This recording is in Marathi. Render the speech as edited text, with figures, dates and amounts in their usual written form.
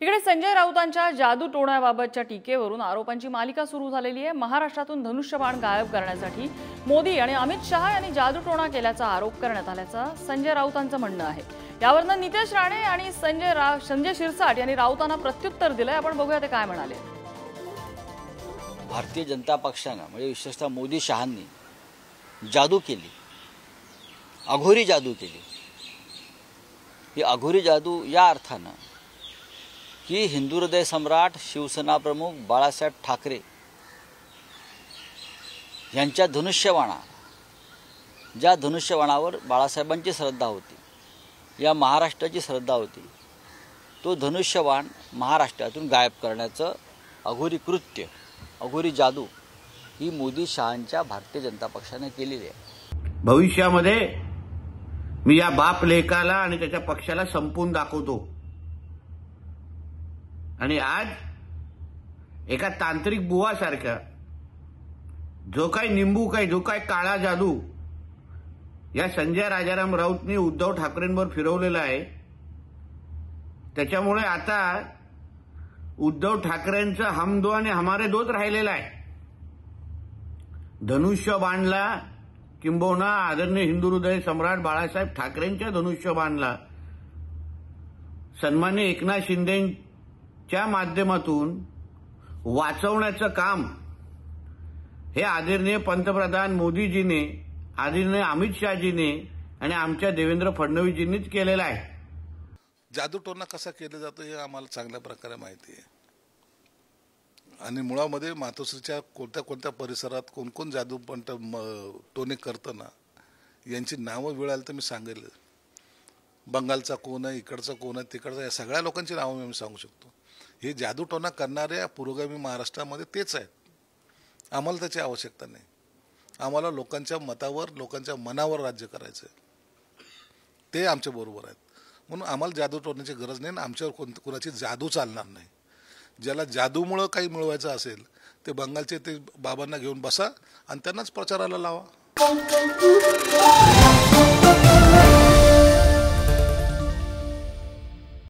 इकडे संजय राऊतांच्या जादू टोण्याबाबतच्या टीकेवरून आरोपांची मालिका सुरू झालेली आहे। महाराष्ट्रातून धनुष्यबाण गायब करण्यासाठी मोदी आणि अमित शहा यांनी जादू टोणा केल्याचा आरोप करण्यात आल्याचं संजय राऊतांचं म्हणणं आहे। यावरून नितेश राणे आणि संजय शिरसाट यांनी राऊतांना प्रत्युत्तर दिलंय। आपण बघूया ते काय म्हणाले। भारतीय जनता पक्षाने म्हणजे विशेषतः मोदी शहांनी जादू केली, अघोरी जादू केली। ही अघोरी जादू या अर्थानं की हिंदू हृदय सम्राट शिवसेना प्रमुख बाळासाहेब ठाकरे यांच्या ज्या धनुष्यबाणावर बाळासाहेबांची श्रद्धा होती, या महाराष्ट्राची श्रद्धा होती, तो धनुष्यबाण महाराष्ट्रातून गायब करण्याचं अघोरी कृत्य, अघोरी जादू ही मोदी शहांच्या भारतीय जनता पक्षाने केलेली आहे। भविष्यामध्ये मी या बाप लेकाला आणि त्याच्या पक्षाला संपून दाखवतो। आणि आज एका तांत्रिक बुवासारखा जो काय काळा जादू या संजय राजाराम राऊतनी उद्धव ठाकरेंवर फिरवलेला आहे, त्याच्यामुळे आता उद्धव ठाकरेंचा हम दो आणि हमारे दोच राहिलेला आहे। धनुष्यबाणला किंबहुना आदरणीय हिंदू हृदय सम्राट बाळासाहेब ठाकरेंच्या धनुष्यबाणला सन्माननीय एकनाथ शिंदेच्या माध्यमातून वाचवण्याचं काम हे आदरणीय पंतप्रधान मोदीजीने, आदरणीय अमित शहाजीने आणि आमच्या देवेंद्र फडणवीसजींनीच केलेलं आहे। जादूटोणा कसा केला जातो हे आम्हाला चांगल्या प्रकारे माहिती आहे आणि मुळामध्ये मातोश्रीच्या कोणत्या परिसरात कोण जादू टोणे करताना यांची नावं मिळाली तर मी सांगेल। बंगालचा कोण आहे, इकडचा कोण आहे, तिकडचा, या सगळ्या लोकांची नावं मी सांगू शकतो। हे जादूटोणा करणाऱ्या पुरोगामी महाराष्ट्रामध्ये तेच आहेत। आम्हाला त्याची आवश्यकता नाही। आम्हाला लोकांच्या मतावर, लोकांच्या मनावर राज्य करायचं आहे, ते आमच्या बरोबर आहेत। म्हणून आम्हाला जादू टोण्याची गरज नाही, आमच्यावर कोणाची जादू चालणार नाही। ज्याला जादूमुळं काही मिळवायचं असेल ते बंगालचे ते बाबांना घेऊन बसा आणि त्यांनाच प्रचाराला लावा।